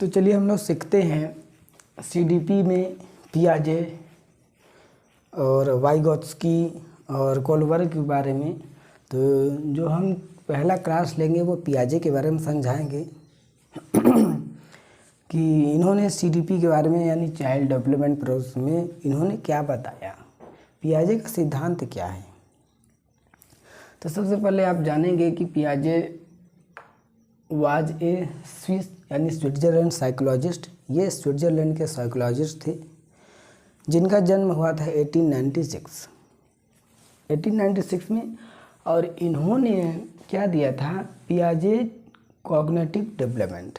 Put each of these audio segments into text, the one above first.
तो चलिए हम लोग सीखते हैं सीडीपी में पियाजे और वाइगोत्स्की और कोलबर्ग के बारे में। तो जो हम पहला क्लास लेंगे वो पियाजे के बारे में समझाएंगे कि इन्होंने सीडीपी के बारे में यानी चाइल्ड डेवलपमेंट प्रोसेस में इन्होंने क्या बताया, पियाजे का सिद्धांत क्या है। तो सबसे पहले आप जानेंगे कि पियाजे वाज ए स्विस यानी स्विट्ज़रलैंड साइकोलॉजिस्ट। ये स्विट्ज़रलैंड के साइकोलॉजिस्ट थे जिनका जन्म हुआ था 1896 में। और इन्होंने क्या दिया था, पियाजे कॉग्निटिव डेवलपमेंट,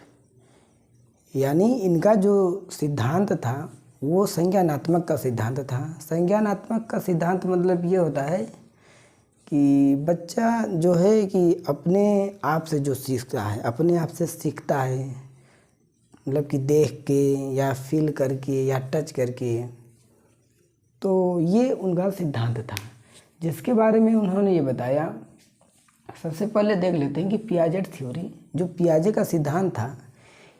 यानी इनका जो सिद्धांत था वो संज्ञानात्मक का सिद्धांत था। संज्ञानात्मक का सिद्धांत मतलब ये होता है कि बच्चा जो है कि अपने आप से जो सीखता है, अपने आप से सीखता है, मतलब कि देख के या फील करके या टच करके। तो ये उनका सिद्धांत था जिसके बारे में उन्होंने ये बताया। सबसे पहले देख लेते हैं कि पियाजे थ्योरी, जो पियाजे का सिद्धांत था,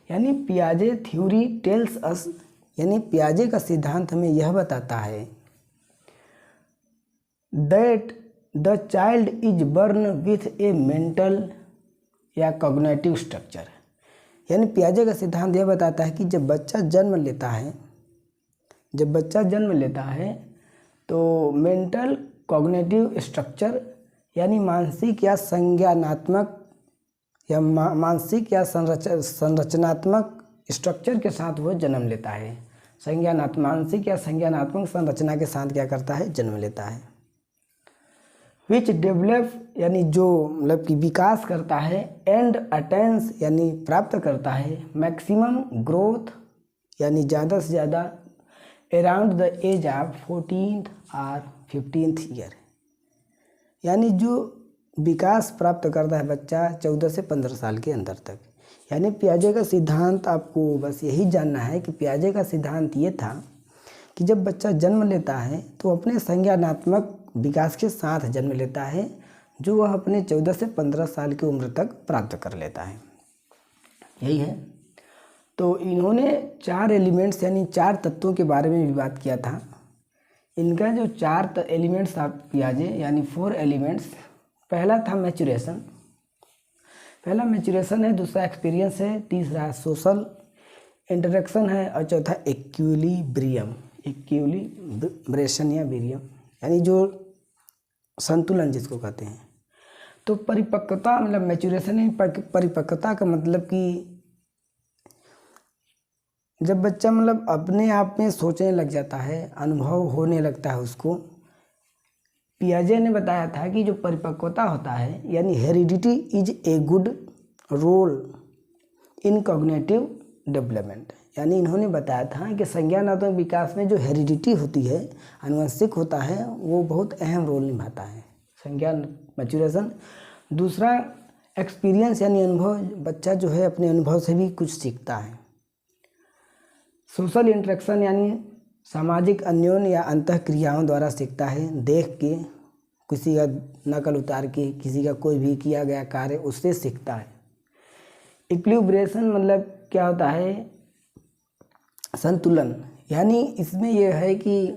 यानी पियाजे थ्योरी टेल्स अस, यानी पियाजे का सिद्धांत हमें यह बताता है that the child is burn with A mental या कॉग्निटिव स्ट्रक्चर। यानी पियाजे का सिद्धांत यह बताता है कि जब बच्चा जन्म लेता है तो मेंटल कॉग्निटिव स्ट्रक्चर यानी मानसिक या संज्ञानात्मक या मानसिक या संरचनात्मक स्ट्रक्चर के साथ वो जन्म लेता है। मानसिक या संज्ञानात्मक संरचना के साथ क्या करता है, जन्म लेता है। विच डेवलप यानी जो मतलब कि विकास करता है, एंड अटेंस यानी प्राप्त करता है, मैक्सिमम ग्रोथ यानी ज़्यादा से ज़्यादा around the age of 14th और 15th ईयर, यानी जो विकास प्राप्त करता है बच्चा 14 से 15 साल के अंदर तक। यानी पियाजे का सिद्धांत, आपको बस यही जानना है कि पियाजे का सिद्धांत ये था कि जब बच्चा जन्म लेता है तो अपने संज्ञानात्मक विकास के साथ जन्म लेता है, जो वह अपने 14 से 15 साल की उम्र तक प्राप्त कर लेता है। यही है। तो इन्होंने 4 एलिमेंट्स यानी 4 तत्वों के बारे में भी बात किया था। इनका जो 4 एलिमेंट्स था पियाजे यानी 4 एलिमेंट्स, पहला था मैच्योरेशन, पहला मैच्योरेशन है, दूसरा एक्सपीरियंस है, तीसरा सोशल इंटरेक्शन है और चौथा इक्विलिब्रियम या बीरियम, यानी जो संतुलन जिसको कहते हैं। तो परिपक्वता मतलब मैच्योरेशन है, परिपक्वता का मतलब कि जब बच्चा मतलब अपने आप में सोचने लग जाता है, अनुभव होने लगता है उसको। पियाजे ने बताया था कि जो परिपक्वता होता है यानी heredity is a good role in cognitive development, यानी इन्होंने बताया था कि संज्ञानात्मक विकास में जो हेरिडिटी होती है, आनुवंशिक होता है, वो बहुत अहम रोल निभाता है, संज्ञान मैच्योरेशन। दूसरा एक्सपीरियंस यानी अनुभव, बच्चा जो है अपने अनुभव से भी कुछ सीखता है। सोशल इंटरेक्शन यानी सामाजिक अन्योन्य या अंतःक्रियाओं द्वारा सीखता है, देख के, किसी का नकल उतार के, किसी का कोई भी किया गया कार्य उससे सीखता है। इक्विलिब्रेशन मतलब क्या होता है, संतुलन, यानी इसमें यह है कि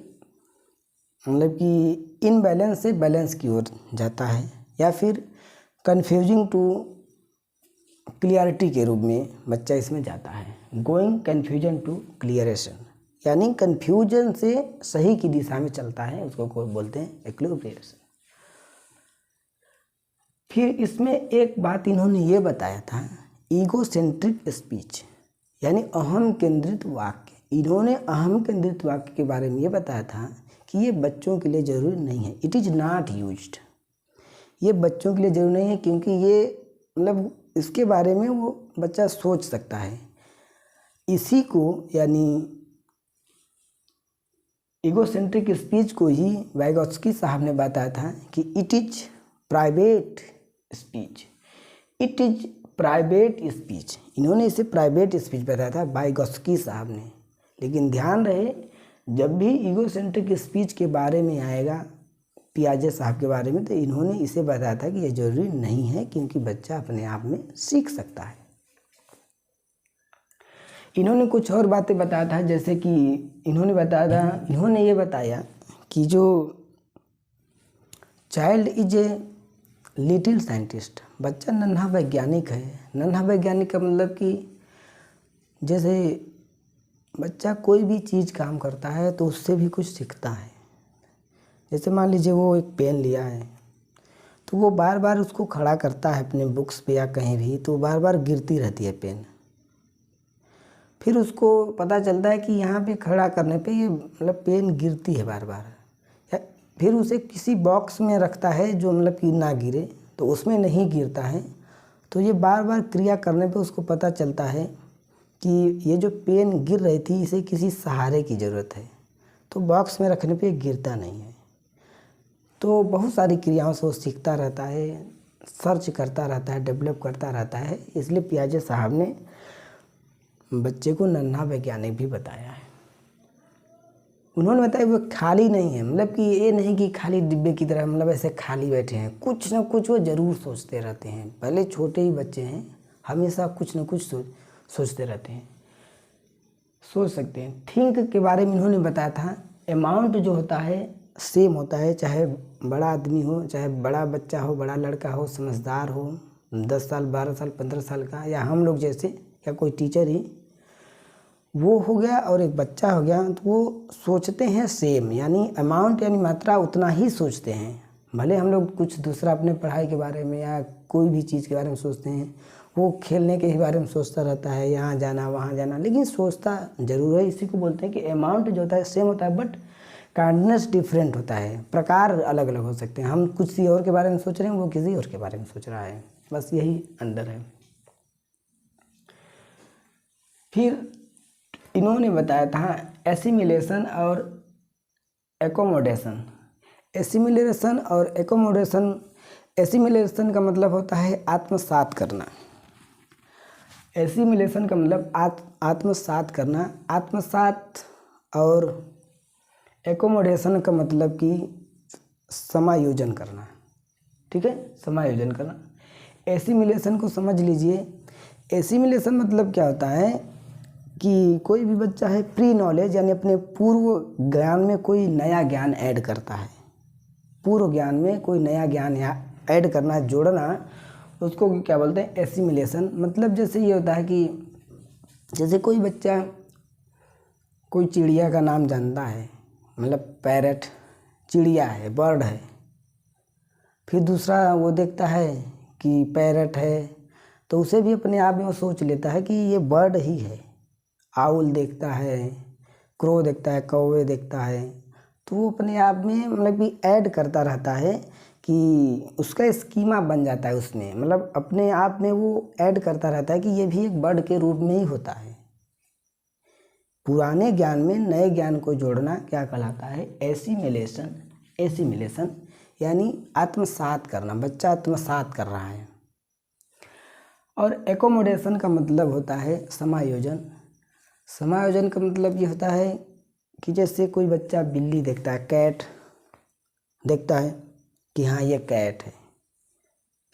मतलब कि इनबैलेंस से बैलेंस की ओर जाता है, या फिर कन्फ्यूजिंग टू क्लियरिटी के रूप में बच्चा इसमें जाता है। गोइंग कन्फ्यूजन टू क्लियरेशन, यानी कन्फ्यूजन से सही की दिशा में चलता है, उसको कोई बोलते हैं इक्विलिब्रेशन। फिर इसमें एक बात इन्होंने ये बताया था, ईगोसेंट्रिक स्पीच यानी अहम केंद्रित वाक्य। इन्होंने अहम केंद्रित वाक्य के बारे में ये बताया था कि ये बच्चों के लिए ज़रूरी नहीं है, इट इज़ नॉट यूज्ड, ये बच्चों के लिए ज़रूरी नहीं है, क्योंकि ये मतलब इसके बारे में वो बच्चा सोच सकता है। इसी को यानी ईगोसेंट्रिक स्पीच को ही वाइगोत्स्की साहब ने बताया था कि it is private speech, it is private speech. इन्होंने इसे प्राइवेट स्पीच बताया था वाइगोत्स्की साहब ने। लेकिन ध्यान रहे, जब भी ईगोसेंट्रिक स्पीच के बारे में आएगा पियाजे साहब के बारे में, तो इन्होंने इसे बताया था कि यह जरूरी नहीं है, क्योंकि बच्चा अपने आप में सीख सकता है। इन्होंने कुछ और बातें बताया था, जैसे कि इन्होंने ये बताया कि जो child is a little scientist, बच्चा नन्हा वैज्ञानिक है। नन्हा वैज्ञानिक का मतलब कि जैसे बच्चा कोई भी चीज़ काम करता है तो उससे भी कुछ सीखता है। जैसे मान लीजिए वो एक पेन लिया है तो वो बार बार उसको खड़ा करता है अपने बुक्स पे या कहीं भी, तो बार बार गिरती रहती है पेन। फिर उसको पता चलता है कि यहाँ पे खड़ा करने पे ये मतलब पेन गिरती है बार बार। फिर उसे किसी बॉक्स में रखता है जो मतलब कि ना गिरे, तो उसमें नहीं गिरता है। तो ये बार बार क्रिया करने पे उसको पता चलता है कि ये जो पेन गिर रही थी इसे किसी सहारे की ज़रूरत है, तो बॉक्स में रखने पे गिरता नहीं है। तो बहुत सारी क्रियाओं से वो सीखता रहता है, सर्च करता रहता है, डेवलप करता रहता है। इसलिए पियाजे साहब ने बच्चे को नन्हा वैज्ञानिक भी बताया है। उन्होंने बताया वो खाली नहीं है, मतलब कि ये नहीं कि खाली डिब्बे की तरह मतलब ऐसे खाली बैठे हैं, कुछ ना कुछ वो ज़रूर सोचते रहते हैं। पहले छोटे ही बच्चे हैं, हमेशा कुछ ना कुछ सोचते रहते हैं, सोच सकते हैं। थिंक के बारे में इन्होंने बताया था। अमाउंट जो होता है सेम होता है, चाहे बड़ा आदमी हो, चाहे बड़ा बच्चा हो, बड़ा लड़का हो, समझदार हो, 10 साल 12 साल 15 साल का, या हम लोग जैसे, या कोई टीचर ही, वो हो गया और एक बच्चा हो गया, तो वो सोचते हैं सेम, यानी अमाउंट यानी मात्रा उतना ही सोचते हैं। भले हम लोग कुछ दूसरा अपने पढ़ाई के बारे में या कोई भी चीज़ के बारे में सोचते हैं, वो खेलने के ही बारे में सोचता रहता है, यहाँ जाना वहाँ जाना, लेकिन सोचता ज़रूर है। इसी को बोलते हैं कि अमाउंट जो होता है सेम होता है, बट काइंडनेस डिफरेंट होता है, प्रकार अलग अलग हो सकते हैं। हम किसी और के बारे में सोच रहे हैं, वो किसी और के बारे में सोच रहा है, बस यही अंदर है। फिर इन्होंने बताया था एसिमिलेशन और एकोमोडेशन। एसिमिलेशन और एकोमोडेशन, एसिमिलेशन का मतलब होता है आत्मसात करना। एसिमिलेशन का मतलब आत्मसात करना, आत्मसात, और एकोमोडेशन का मतलब कि समायोजन करना। ठीक है, समायोजन करना। एसिमिलेशन को समझ लीजिए। एसिमिलेशन मतलब क्या होता है कि कोई भी बच्चा है प्री नॉलेज यानी अपने पूर्व ज्ञान में कोई नया ज्ञान ऐड करता है। पूर्व ज्ञान में कोई नया ज्ञान या ऐड करना, जोड़ना, उसको क्या बोलते हैं, एसिमिलेशन। मतलब जैसे ये होता है कि जैसे कोई बच्चा कोई चिड़िया का नाम जानता है, मतलब पैरट चिड़िया है, बर्ड है। फिर दूसरा वो देखता है कि पैरट है, तो उसे भी अपने आप में वो सोच लेता है कि ये बर्ड ही है। आउल देखता है, क्रो देखता है, कौवे देखता है, तो वो अपने आप में मतलब कि ऐड करता रहता है कि उसका स्कीमा बन जाता है उसमें, मतलब अपने आप में वो ऐड करता रहता है कि ये भी एक बर्ड के रूप में ही होता है। पुराने ज्ञान में नए ज्ञान को जोड़ना क्या कहलाता है, एसिमिलेशन। एसिमिलेशन यानी आत्मसात करना, बच्चा आत्मसात कर रहा है। और एकोमोडेशन का मतलब होता है समायोजन। समायोजन का मतलब ये होता है कि जैसे कोई बच्चा बिल्ली देखता है, कैट देखता है कि हाँ ये कैट है,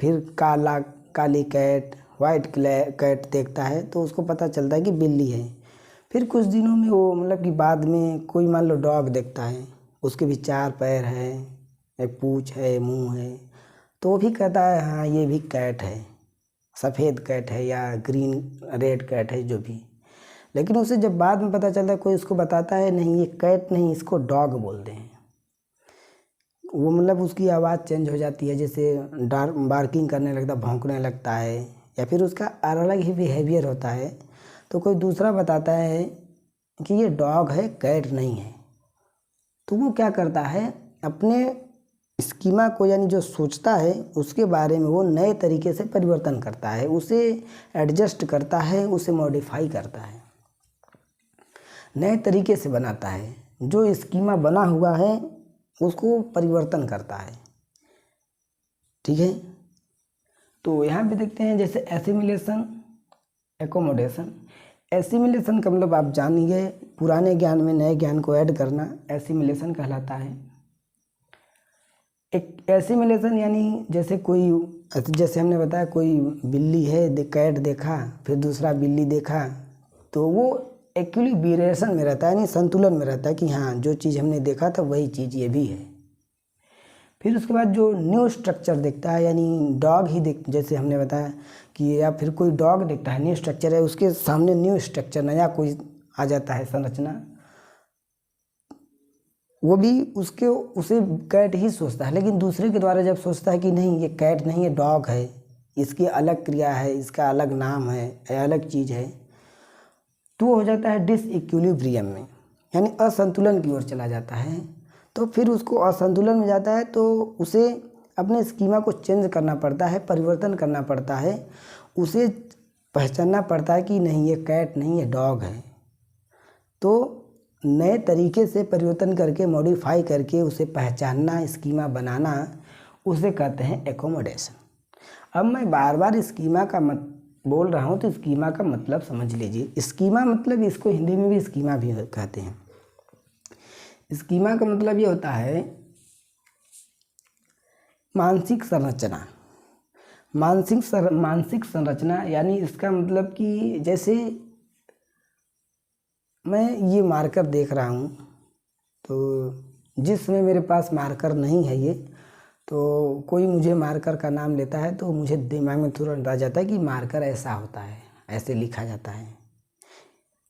फिर काली कैट, वाइट कैट देखता है, तो उसको पता चलता है कि बिल्ली है। फिर कुछ दिनों में वो मतलब कि बाद में कोई मान लो डॉग देखता है, उसके भी 4 पैर है, एक पूँछ है, मुंह है, तो वो भी कहता है हाँ ये भी कैट है, सफ़ेद कैट है या ग्रीन रेड कैट है, जो भी। लेकिन उसे जब बाद में पता चलता है, कोई उसको बताता है नहीं ये कैट नहीं, इसको डॉग बोलते हैं, वो मतलब उसकी आवाज़ चेंज हो जाती है, जैसे बार्किंग करने लगता, भौंकने लगता है, या फिर उसका अलग ही बिहेवियर होता है। तो कोई दूसरा बताता है कि ये डॉग है, कैट नहीं है, तो वो क्या करता है, अपने स्कीमा को यानी जो सोचता है उसके बारे में वो नए तरीके से परिवर्तन करता है, उसे एडजस्ट करता है, उसे मॉडिफाई करता है, नए तरीके से बनाता है। जो स्कीमा बना हुआ है उसको परिवर्तन करता है। ठीक है, तो यहाँ पे देखते हैं जैसे एसिमिलेशन, एकोमोडेशन। एसिमिलेशन का मतलब आप जानिए, पुराने ज्ञान में नए ज्ञान को ऐड करना एसिमिलेशन कहलाता है। एक एसिमिलेशन यानी जैसे हमने बताया कोई बिल्ली है, कैट देखा, फिर दूसरा बिल्ली देखा, तो वो इक्विलिब्रेशन में रहता है, यानी संतुलन में रहता है कि हाँ जो चीज़ हमने देखा था वही चीज़ ये भी है। फिर उसके बाद जो न्यू स्ट्रक्चर देखता है, यानी डॉग ही देख, जैसे हमने बताया कि या फिर कोई डॉग देखता है, न्यू स्ट्रक्चर है, उसके सामने न्यू स्ट्रक्चर नया कोई आ जाता है संरचना, वो भी उसे कैट ही सोचता है, लेकिन दूसरे के द्वारा जब सोचता है कि नहीं ये कैट नहीं है डॉग है, इसकी अलग क्रिया है, इसका अलग नाम है, अलग चीज़ है, तो हो जाता है डिसइक्विलिब्रियम में, यानी असंतुलन की ओर चला जाता है। तो फिर उसको असंतुलन में जाता है तो उसे अपने स्कीमा को चेंज करना पड़ता है, परिवर्तन करना पड़ता है, उसे पहचानना पड़ता है कि नहीं ये कैट नहीं है डॉग है। तो नए तरीके से परिवर्तन करके मॉडिफाई करके उसे पहचानना, स्कीमा बनाना, उसे कहते हैं एकोमोडेशन। अब मैं बार बार स्कीमा का बोल रहा हूँ तो स्कीमा का मतलब समझ लीजिए। स्कीमा मतलब, इसको हिंदी में भी स्कीमा भी कहते हैं। स्कीमा का मतलब ये होता है मानसिक संरचना। मानसिक संरचना यानी इसका मतलब कि जैसे मैं ये मार्कर देख रहा हूँ, तो जिस समय मेरे पास मार्कर नहीं है ये, तो कोई मुझे मार्कर का नाम लेता है तो मुझे दिमाग में तुरंत आ जाता है कि मार्कर ऐसा होता है, ऐसे लिखा जाता है।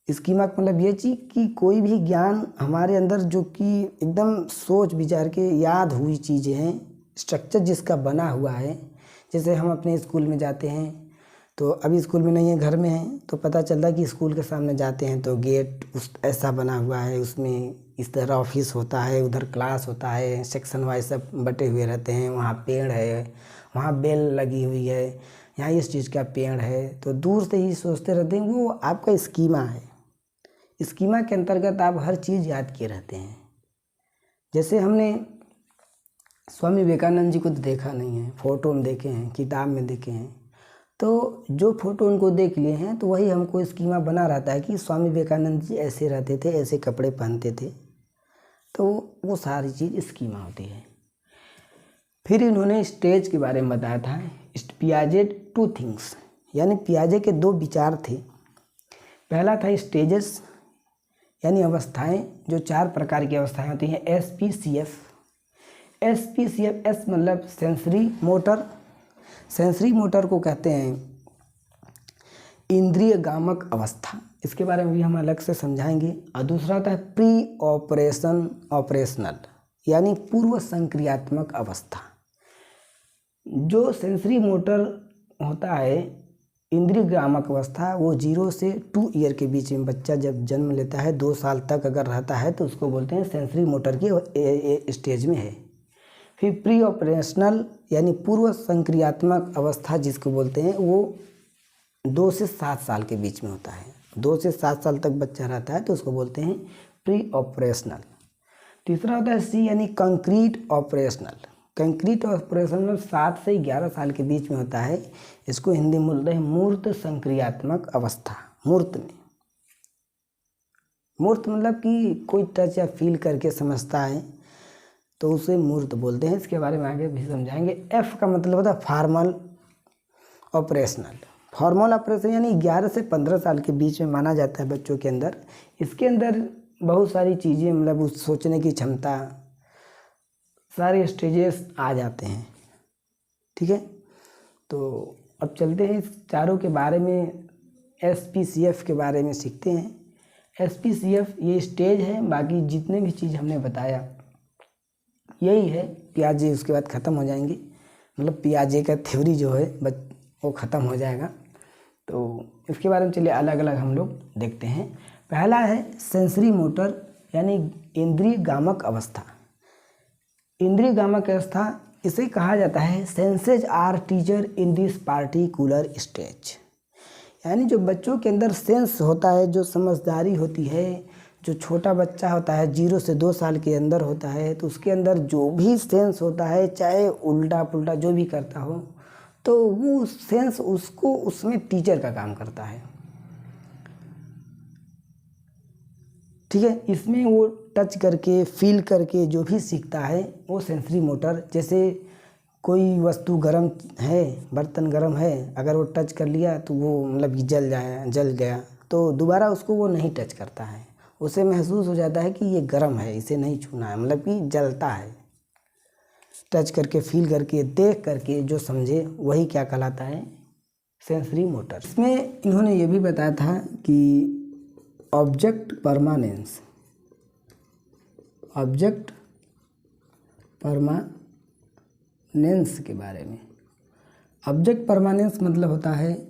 स्कीमा का मतलब ये चीज़ कि कोई भी ज्ञान हमारे अंदर जो कि एकदम सोच विचार के याद हुई चीज़ें हैं, स्ट्रक्चर जिसका बना हुआ है। जैसे हम अपने स्कूल में जाते हैं, तो अभी स्कूल में नहीं है, घर में है, तो पता चलता है कि स्कूल के सामने जाते हैं तो गेट उस ऐसा बना हुआ है, उसमें इस तरह ऑफिस होता है, उधर क्लास होता है, सेक्शन वाइज सब बटे हुए रहते हैं, वहाँ पेड़ है, वहाँ बेल लगी हुई है, यहाँ इस चीज़ का पेड़ है, तो दूर से ही सोचते रहते हैं। वो आपका स्कीमा है। स्कीमा के अंतर्गत आप हर चीज़ याद किए रहते हैं। जैसे हमने स्वामी विवेकानंद जी को तो देखा नहीं है, फ़ोटो में देखे हैं, किताब में देखे हैं, तो जो फ़ोटो उनको देख लिए हैं तो वही हमको स्कीमा बना रहता है कि स्वामी विवेकानंद जी ऐसे रहते थे, ऐसे कपड़े पहनते थे, तो वो सारी चीज़ स्कीमा होती है। फिर इन्होंने स्टेज के बारे में बताया था। पियाजेट टू थिंग्स, यानी पियाजे के दो विचार थे। पहला था स्टेजेस, यानी अवस्थाएं, जो 4 प्रकार की अवस्थाएं होती हैं। SPCF, एस मतलब सेंसरी मोटर। सेंसरी मोटर को कहते हैं इंद्रिय गामक अवस्था, इसके बारे में भी हम अलग से समझाएंगे। और दूसरा होता है प्री ऑपरेशनल, यानी पूर्व संक्रियात्मक अवस्था। जो सेंसरी मोटर होता है, इंद्रिय ग्रामक अवस्था, वो 0 से 2 ईयर के बीच में बच्चा जब जन्म लेता है, 2 साल तक अगर रहता है तो उसको बोलते हैं सेंसरी मोटर की स्टेज में है। फिर प्री ऑपरेशनल यानी पूर्व संक्रियात्मक अवस्था जिसको बोलते हैं, वो 2 से 7 साल के बीच में होता है। 2 से 7 साल तक बच्चा रहता है तो उसको बोलते हैं प्री ऑपरेशनल। तीसरा होता है C, यानी कंक्रीट ऑपरेशनल। कंक्रीट ऑपरेशनल 7 से 11 साल के बीच में होता है। इसको हिंदी में बोलते हैं मूर्त संक्रियात्मक अवस्था। मूर्त में, मूर्त मतलब कि कोई टच या फील करके समझता है तो उसे मूर्त बोलते हैं। इसके बारे में आगे भी समझाएंगे। F का मतलब होता है फॉर्मल ऑपरेशनल। फॉर्मल ऑपरेशन यानी 11 से 15 साल के बीच में माना जाता है बच्चों के अंदर। इसके अंदर बहुत सारी चीज़ें, मतलब उस सोचने की क्षमता, सारे स्टेजेस आ जाते हैं। ठीक है, तो अब चलते हैं इस चारों के बारे में, SPCF के बारे में सीखते हैं। SPCF ये स्टेज है, बाकी जितने भी चीज़ हमने बताया यही है। पियाजे उसके बाद ख़त्म हो जाएंगे, मतलब पियाजे का थ्योरी जो है वो ख़त्म हो जाएगा। तो इसके बारे में चलिए अलग अलग हम लोग देखते हैं। पहला है सेंसरी मोटर, यानी इंद्रिय गामक अवस्था। इंद्रिय गामक अवस्था इसे कहा जाता है senses are teacher in this particular stage, यानी जो बच्चों के अंदर सेंस होता है, जो समझदारी होती है, जो छोटा बच्चा होता है 0 से 2 साल के अंदर होता है, तो उसके अंदर जो भी सेंस होता है, चाहे उल्टा पुल्टा जो भी करता हो, तो वो सेंस उसको उसमें टीचर का काम करता है। ठीक है, इसमें वो टच करके फील करके जो भी सीखता है वो सेंसरी मोटर। जैसे कोई वस्तु गर्म है, बर्तन गर्म है, अगर वो टच कर लिया तो वो मतलब कि जल गया, तो दोबारा उसको वो नहीं टच करता है, उसे महसूस हो जाता है कि ये गर्म है, इसे नहीं छूना है, मतलब कि जलता है। टच करके, फील करके, देख करके जो समझे वही क्या कहलाता है, सेंसरी मोटर। इसमें इन्होंने ये भी बताया था कि ऑब्जेक्ट परमानेंस, ऑब्जेक्ट परमानेंस के बारे में। ऑब्जेक्ट परमानेंस मतलब होता है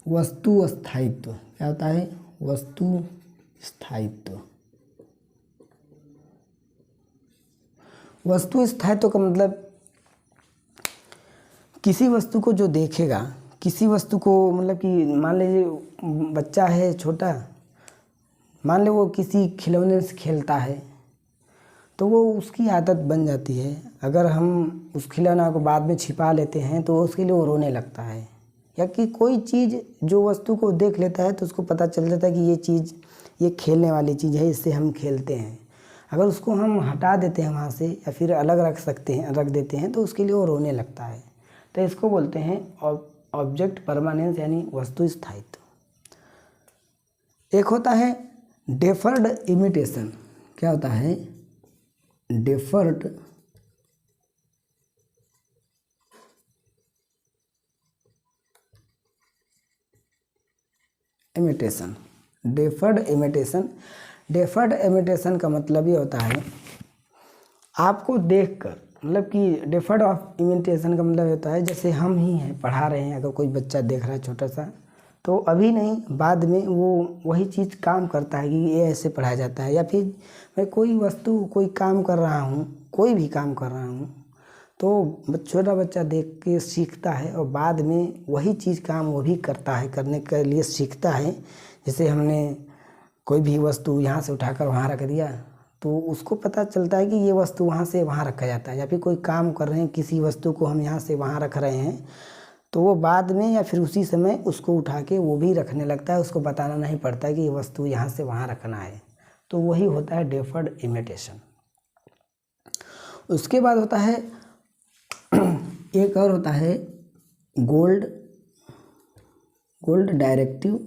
वस्तु स्थायित्व। क्या होता है? वस्तु स्थायित्व। वस्तु स्थायित्व का मतलब किसी वस्तु को जो देखेगा, किसी वस्तु को, मतलब कि मान लीजिए बच्चा है छोटा, मान लो वो किसी खिलौने से खेलता है तो वो उसकी आदत बन जाती है। अगर हम उस खिलौना को बाद में छिपा लेते हैं तो उसके लिए वो रोने लगता है। या कि कोई चीज़ जो वस्तु को देख लेता है तो उसको पता चल जाता है कि ये चीज़, ये खेलने वाली चीज़ है, इससे हम खेलते हैं। अगर उसको हम हटा देते हैं वहाँ से या फिर अलग रख देते हैं तो उसके लिए वो रोने लगता है। तो इसको बोलते हैं ऑब्जेक्ट परमानेंस, यानी वस्तु स्थायित्व। एक होता है डेफर्ड इमिटेशन। क्या होता है? Deferred imitation. Deferred imitation, deferred imitation का मतलब ये होता है आपको देखकर, मतलब कि डेफर्ड ऑफ इमिटेशन का मतलब होता है जैसे हम ही हैं, पढ़ा रहे हैं, अगर कोई बच्चा देख रहा है छोटा सा, तो अभी नहीं, बाद में वो वही चीज़ काम करता है कि ये ऐसे पढ़ाया जाता है। या फिर मैं कोई वस्तु, कोई काम कर रहा हूँ, कोई भी काम कर रहा हूँ, तो छोटा बच्चा देख के सीखता है और बाद में वही चीज़ काम वो भी करता है, करने के लिए सीखता है। जैसे हमने कोई भी वस्तु यहाँ से उठाकर वहाँ रख दिया तो उसको पता चलता है कि ये वस्तु वहाँ से वहाँ रखा जाता है। या फिर कोई काम कर रहे हैं, किसी वस्तु को हम यहाँ से वहाँ रख रहे हैं तो वो बाद में या फिर उसी समय उसको उठा के वो भी रखने लगता है, उसको बताना नहीं पड़ता है कि ये वस्तु यहाँ से वहाँ रखना है। तो वही होता है डेफर्ड इमिटेशन। उसके बाद होता है एक और होता है गोल्ड डायरेक्टिव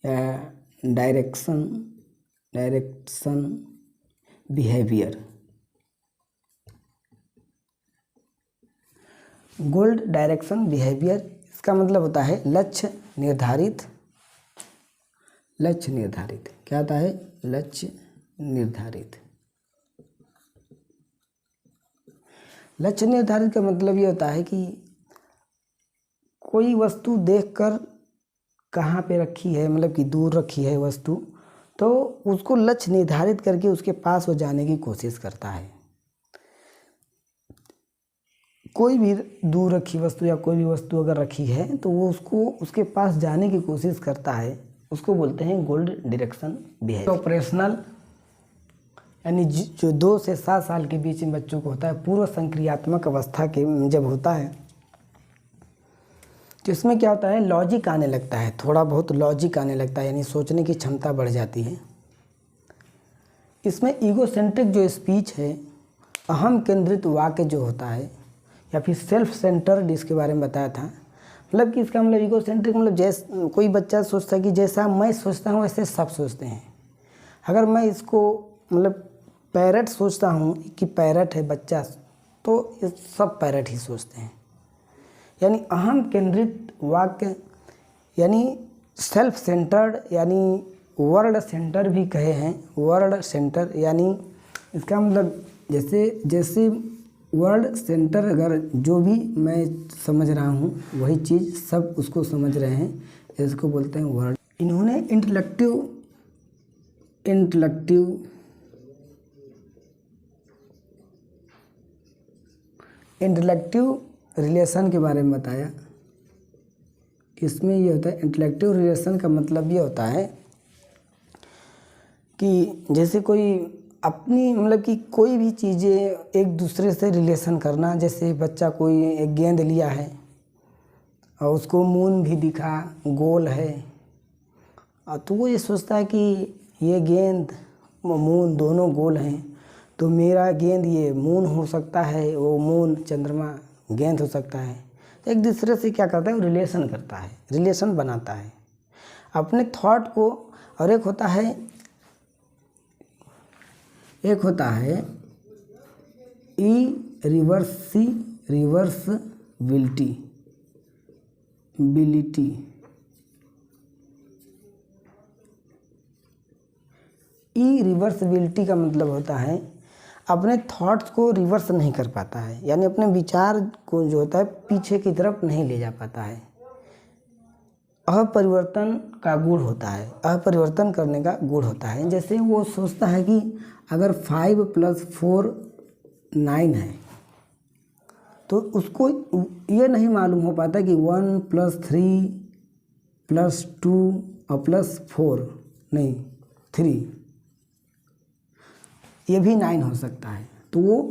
या direction behaviour. Gold direction behaviour, इसका मतलब होता है लक्ष्य निर्धारित। क्या होता है? लक्ष्य निर्धारित। लक्ष्य निर्धारित का मतलब ये होता है कि कोई वस्तु देखकर कहाँ पे रखी है, मतलब कि दूर रखी है वस्तु, तो उसको लक्ष्य निर्धारित करके उसके पास वो जाने की कोशिश करता है। कोई भी दूर रखी वस्तु या कोई भी वस्तु अगर रखी है तो वो उसको उसके पास जाने की कोशिश करता है, उसको बोलते हैं गोल्ड डायरेक्शन बिहेवियर। ऑपरेशनल, यानी जो 2 से 7 साल के बीच में बच्चों को होता है, पूर्व संक्रियात्मक अवस्था के जब होता है तो इसमें क्या होता है, लॉजिक आने लगता है, थोड़ा बहुत लॉजिक आने लगता है, यानी सोचने की क्षमता बढ़ जाती है। इसमें ईगोसेंट्रिक जो स्पीच है, अहम केंद्रित वाक्य जो होता है, या फिर सेल्फ सेंटर्ड, इसके बारे में बताया था। मतलब कि इसका मतलब ईगोसेंट्रिक मतलब जैसे कोई बच्चा सोचता है कि जैसा मैं सोचता हूँ वैसे सब सोचते हैं। अगर मैं इसको मतलब पैरट सोचता हूँ कि पैरट है बच्चा, तो ये सब पैरट ही सोचते हैं। यानी अहम केंद्रित वाक्य, यानी सेल्फ सेंटर्ड, यानी वर्ल्ड सेंटर भी कहे हैं, वर्ल्ड सेंटर, यानी इसका मतलब जैसे वर्ल्ड सेंटर, अगर जो भी मैं समझ रहा हूँ वही चीज़ सब उसको समझ रहे हैं, इसको बोलते हैं वर्ल्ड। इन्होंने इंटेलेक्टिव रिलेशन के बारे में बताया। इसमें ये होता है, इंटेलेक्टिव रिलेशन का मतलब ये होता है कि जैसे कोई अपनी, मतलब कि कोई भी चीज़ें एक दूसरे से रिलेशन करना। जैसे बच्चा कोई एक गेंद लिया है और उसको मून भी दिखा, गोल है, तो वो ये सोचता है कि ये गेंद मून दोनों गोल हैं, तो मेरा गेंद ये मून हो सकता है, वो मून चंद्रमा गेंद हो सकता है। एक दूसरे से क्या करता है, वो रिलेशन करता है, रिलेशन बनाता है। अपने थॉट को, और एक होता है रिवर्सिबिलिटी। रिवर्सिबिलिटी का मतलब होता है अपने थॉट्स को रिवर्स नहीं कर पाता है, यानी अपने विचार को जो होता है पीछे की तरफ नहीं ले जा पाता है। अपरिवर्तन का गुण होता है, अपरिवर्तन करने का गुण होता है। जैसे वो सोचता है कि अगर 5 + 4 9 है, तो उसको ये नहीं मालूम हो पाता कि 1 + 3 + 2 और +4 नहीं 3 ये भी 9 हो सकता है। तो वो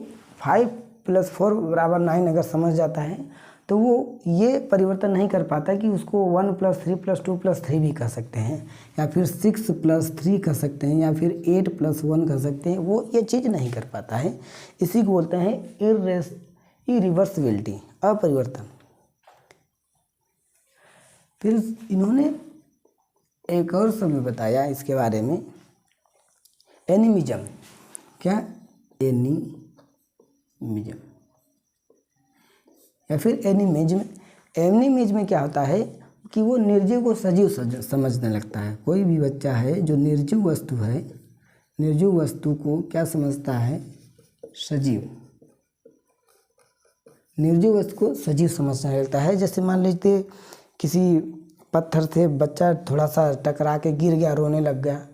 5 + 4 = 9 अगर समझ जाता है तो वो ये परिवर्तन नहीं कर पाता कि उसको 1 + 3 + 2 + 3 भी कह सकते हैं, या फिर 6 + 3 कह सकते हैं, या फिर 8 + 1 कह सकते हैं। वो ये चीज़ नहीं कर पाता है। इसी को बोलते हैं इरिवर्सिबिलिटी, अपरिवर्तन। फिर इन्होंने एक और शब्द बताया इसके बारे में, एनिमिज्म। क्या? एनिमिज्म या फिर एनिमिज्म। एनिमिज्म में क्या होता है कि वो निर्जीव को सजीव समझने लगता है। कोई भी बच्चा है जो निर्जीव वस्तु है, निर्जीव वस्तु को क्या समझता है? सजीव। निर्जीव वस्तु को सजीव समझने लगता है। जैसे मान लीजिए किसी पत्थर से बच्चा थोड़ा सा टकरा के गिर गया, रोने लग गया,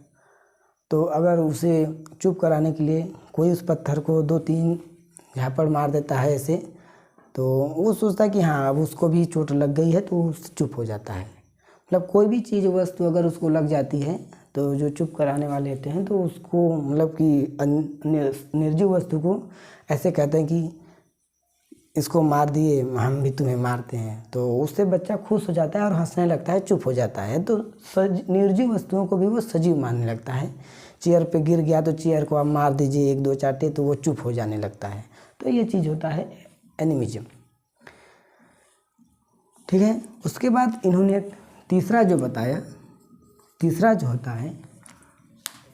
तो अगर उसे चुप कराने के लिए कोई उस पत्थर को 2-3 झापड़ मार देता है ऐसे, तो वो सोचता है कि हाँ अब उसको भी चोट लग गई है, तो चुप हो जाता है। मतलब कोई भी चीज़ वस्तु अगर उसको लग जाती है तो जो चुप कराने वाले होते हैं तो उसको मतलब कि निर्जीव वस्तु को ऐसे कहते हैं कि इसको मार दिए, हम भी तुम्हें मारते हैं। तो उससे बच्चा खुश हो जाता है और हंसने लगता है, चुप हो जाता है। तो निर्जीव वस्तुओं को भी वो सजीव मानने लगता है। चेयर पे गिर गया तो चेयर को आप मार दीजिए 1-2 चाटे, तो वो चुप हो जाने लगता है। तो ये चीज़ होता है एनिमिज्म। ठीक है। उसके बाद इन्होंने तीसरा जो बताया, तीसरा जो होता है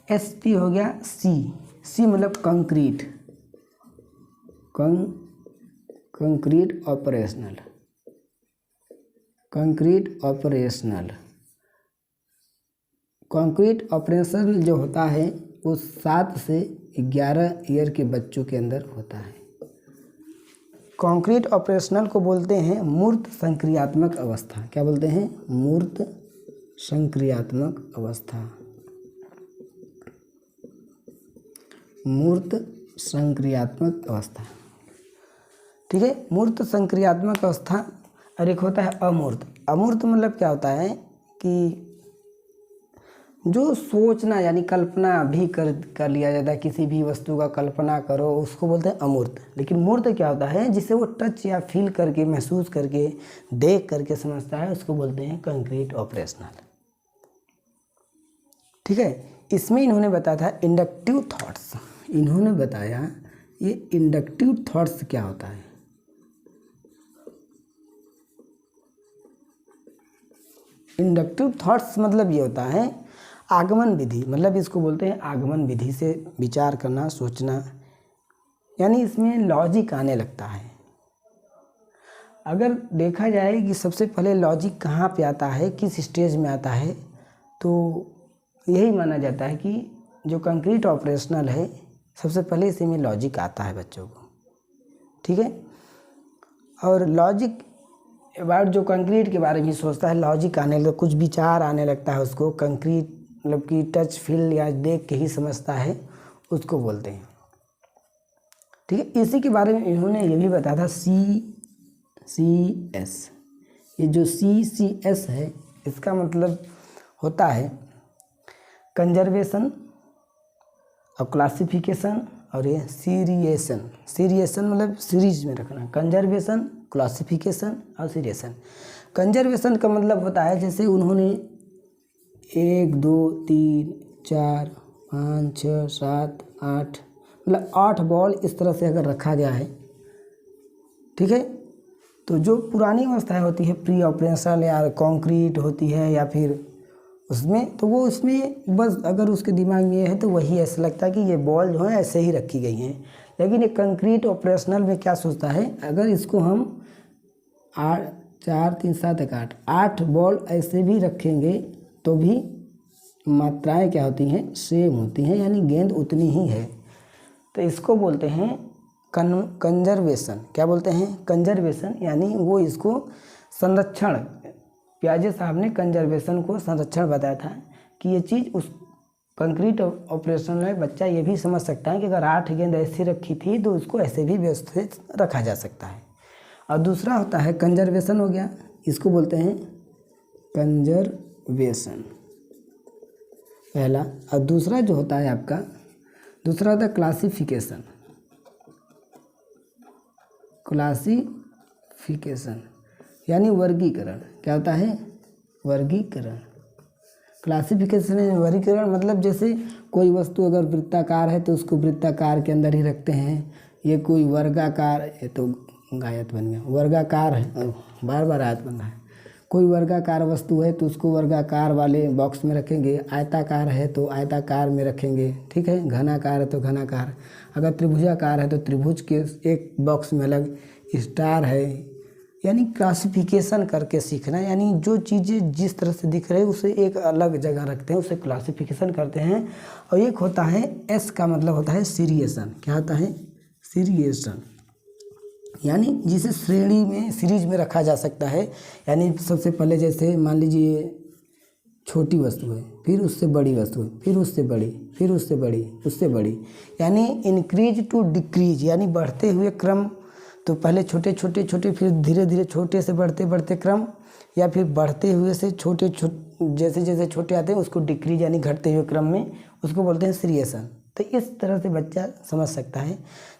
SP हो गया सी मतलब concrete, concrete operational. Concrete operational जो होता है वो 7 से 11 ईयर के बच्चों के अंदर होता है। कंक्रीट ऑपरेशनल को बोलते हैं मूर्त संक्रियात्मक अवस्था। क्या बोलते हैं? मूर्त संक्रियात्मक अवस्था। मूर्त संक्रियात्मक अवस्था। ठीक है। मूर्त संक्रियात्मक अवस्था। और एक होता है अमूर्त। अमूर्त मतलब क्या होता है कि जो सोचना यानी कल्पना भी कर लिया जाता है, किसी भी वस्तु का कल्पना करो, उसको बोलते हैं अमूर्त। लेकिन मूर्त क्या होता है? जिसे वो टच या फील करके, महसूस करके, देख करके समझता है, उसको बोलते हैं कंक्रीट ऑपरेशनल। ठीक है। इसमें इन्होंने बताया था इंडक्टिव थॉट्स। इन्होंने बताया ये इंडक्टिव थॉट्स क्या होता है। इंडक्टिव थॉट्स मतलब ये होता है आगमन विधि, मतलब इसको बोलते हैं आगमन विधि से विचार करना, सोचना, यानी इसमें लॉजिक आने लगता है। अगर देखा जाए कि सबसे पहले लॉजिक कहाँ पे आता है, किस स्टेज में आता है, तो यही माना जाता है कि जो कंक्रीट ऑपरेशनल है सबसे पहले इसी में लॉजिक आता है बच्चों को। ठीक है। और लॉजिक अबाउट जो कंक्रीट के बारे में सोचता है, लॉजिक आने लगता, कुछ विचार आने लगता है उसको, कंक्रीट मतलब कि टच फील या देख के ही समझता है, उसको बोलते हैं। ठीक है। इसी के बारे में इन्होंने ये भी बताया था CCS। ये जो CCS है इसका मतलब होता है कंजर्वेशन और क्लासिफिकेशन, और ये सीरिएशन मतलब सीरीज में रखना। कंजर्वेशन, क्लासिफिकेशन और सीरिएशन। कंजर्वेशन का मतलब होता है जैसे उन्होंने 1 2 3 4 5 6 7 8 मतलब 8 बॉल इस तरह से अगर रखा गया है, ठीक है, तो जो पुरानी अवस्थाएं होती है प्री ऑपरेशनल या कंक्रीट होती है, या फिर उसमें तो वो उसमें बस अगर उसके दिमाग में ये है तो वही ऐसा लगता है कि ये बॉल जो है ऐसे ही रखी गई हैं। लेकिन एक कंक्रीट ऑपरेशनल में क्या सोचता है, अगर इसको हम 8 4 3 7 1 8 बॉल ऐसे भी रखेंगे तो भी मात्राएं क्या होती हैं, सेम होती हैं, यानी गेंद उतनी ही है। तो इसको बोलते हैं कंजर्वेशन। क्या बोलते हैं, कंजर्वेशन, यानी वो इसको संरक्षण, पियाजे साहब ने कंजर्वेशन को संरक्षण बताया था कि ये चीज़ उस कंक्रीट ऑपरेशन में बच्चा ये भी समझ सकता है कि अगर 8 गेंद ऐसी रखी थी तो उसको ऐसे भी व्यवस्थित रखा जा सकता है। और दूसरा होता है कंजर्वेशन, हो गया, इसको बोलते हैं कंजर्वेशन पहला। और दूसरा जो होता है आपका, दूसरा होता है क्लासिफिकेशन। क्लासिफिकेशन यानी वर्गीकरण। क्या होता है, वर्गीकरण। क्लासिफिकेशन है वर्गीकरण, मतलब जैसे कोई वस्तु अगर वृत्ताकार है तो उसको वृत्ताकार के अंदर ही रखते हैं। ये कोई वर्गाकार, ये तो गायत बन गया, वर्गाकार है, बार बार आयत बन रहा है। कोई वर्गाकार वस्तु है तो उसको वर्गाकार वाले बॉक्स में रखेंगे, आयताकार है तो आयताकार में रखेंगे, ठीक है, घनाकार है तो घनाकार, अगर त्रिभुजाकार है तो त्रिभुज के एक बॉक्स में अलग, स्टार है। यानी क्लासिफिकेशन करके सीखना, यानी जो चीज़ें जिस तरह से दिख रही है उसे एक अलग जगह रखते हैं, उसे क्लासिफिकेशन करते हैं। और एक होता है एस का मतलब होता है सीरिएशन। क्या होता है, सीरिएशन, यानी जिसे श्रेणी में, सीरीज में रखा जा सकता है। यानी सबसे पहले जैसे मान लीजिए छोटी वस्तु है, फिर उससे बड़ी वस्तु है, फिर उससे बड़ी, फिर उससे बड़ी, उससे बड़ी, यानी इंक्रीज टू डिक्रीज, यानी बढ़ते हुए क्रम। तो पहले छोटे छोटे छोटे, फिर धीरे धीरे छोटे से बढ़ते बढ़ते क्रम, या फिर बढ़ते हुए से छोटे जैसे जैसे छोटे आते हैं उसको डिक्रीज यानी घटते हुए क्रम में, उसको बोलते हैं सीरिएशन। तो इस तरह से बच्चा समझ सकता है।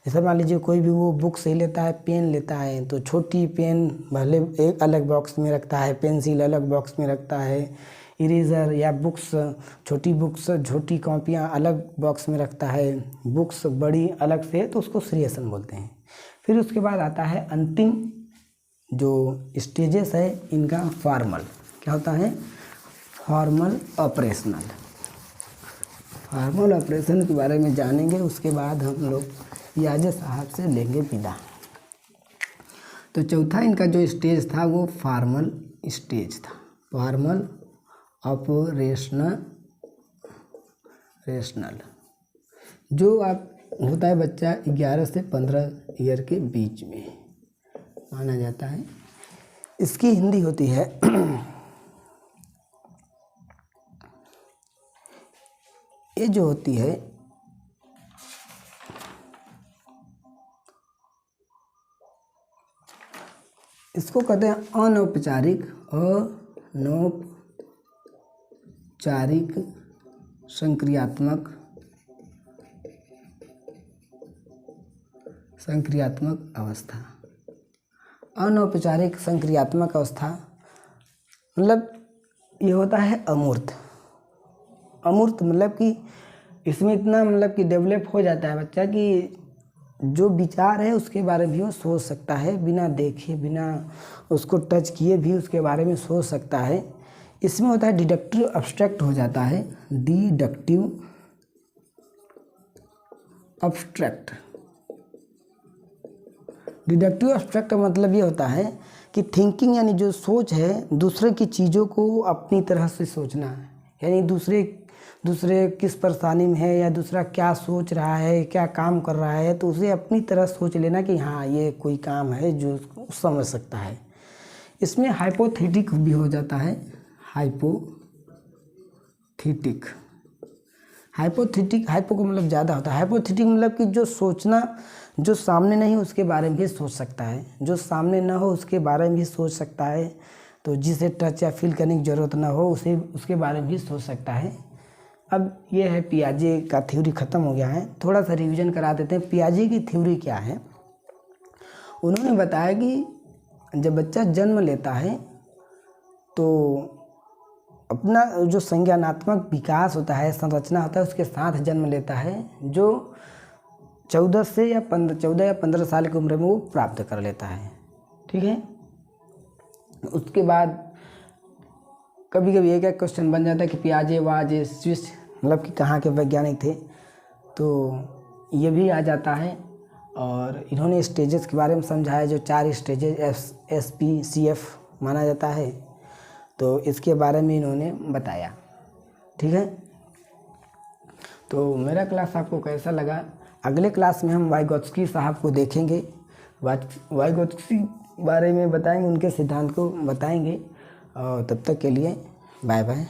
जैसे मान लीजिए कोई भी वो बुक से लेता है, पेन लेता है, तो छोटी पेन भले एक अलग बॉक्स में रखता है, पेंसिल अलग बॉक्स में रखता है, इरेज़र या बुक्स, छोटी बुक्स, छोटी कॉपियाँ अलग बॉक्स में रखता है, बुक्स बड़ी अलग से, तो उसको सीरिएशन बोलते हैं। फिर उसके बाद आता है अंतिम जो स्टेजेस है इनका, फॉर्मल। क्या होता है, फॉर्मल ऑपरेशनल। फॉर्मल ऑपरेशन के बारे में जानेंगे, उसके बाद हम लोग पियाजे साहब से लेंगे विदा। तो चौथा इनका जो स्टेज था वो फॉर्मल स्टेज था, फॉर्मल ऑपरेशनल, जो आप होता है बच्चा 11 से 15 ईयर के बीच में माना जाता है। इसकी हिंदी होती है ये जो होती है इसको कहते हैं अनौपचारिक संक्रियात्मक अवस्था। अनौपचारिक संक्रियात्मक अवस्था मतलब ये होता है अमूर्त। अमूर्त मतलब कि इसमें इतना मतलब कि डेवलप हो जाता है बच्चा कि जो विचार है उसके बारे में भी वो सोच सकता है, बिना देखे, बिना उसको टच किए भी उसके बारे में सोच सकता है। इसमें होता है डिडक्टिव अब्स्ट्रैक्ट हो जाता है, डिडक्टिव अब्स्ट्रैक्ट। डिडक्टिव अब्स्ट्रैक्ट का मतलब ये होता है कि थिंकिंग यानी जो सोच है दूसरे की चीज़ों को अपनी तरह से सोचना है, यानी दूसरे किस परेशानी में है या दूसरा क्या सोच रहा है, क्या काम कर रहा है, तो उसे अपनी तरह सोच लेना कि हाँ ये कोई काम है जो उसको समझ सकता है। इसमें हाइपोथेटिक भी हो जाता है, हाइपोथेटिक। हाइपो को मतलब ज़्यादा होता है, हाइपोथेटिक मतलब कि जो सोचना, जो सामने नहीं उसके बारे में भी सोच सकता है, जो सामने ना हो उसके बारे में भी सोच सकता है, तो जिसे टच या फील करने की ज़रूरत ना हो उसे उसके बारे में भी सोच सकता है। अब ये है पियाजे का थ्योरी ख़त्म हो गया है, थोड़ा सा रिवीजन करा देते हैं। पियाजे की थ्योरी क्या है, उन्होंने बताया कि जब बच्चा जन्म लेता है तो अपना जो संज्ञानात्मक विकास होता है, संरचना होता है, उसके साथ जन्म लेता है, जो 14 या 15 साल की उम्र में वो प्राप्त कर लेता है, ठीक है। उसके बाद कभी कभी एक क्वेश्चन बन जाता है कि पियाजे वाजे स्विस मतलब कि कहाँ के वैज्ञानिक थे, तो ये भी आ जाता है। और इन्होंने स्टेजेस के बारे में समझाया, जो 4 स्टेजेस SPCF माना जाता है, तो इसके बारे में इन्होंने बताया। ठीक है, तो मेरा क्लास आपको कैसा लगा? अगले क्लास में हम वाइगोत्स्की साहब को देखेंगे, वाइगोत्स्की बारे में बताएंगे, उनके सिद्धांत को बताएंगे। और तब तक के लिए बाय बाय।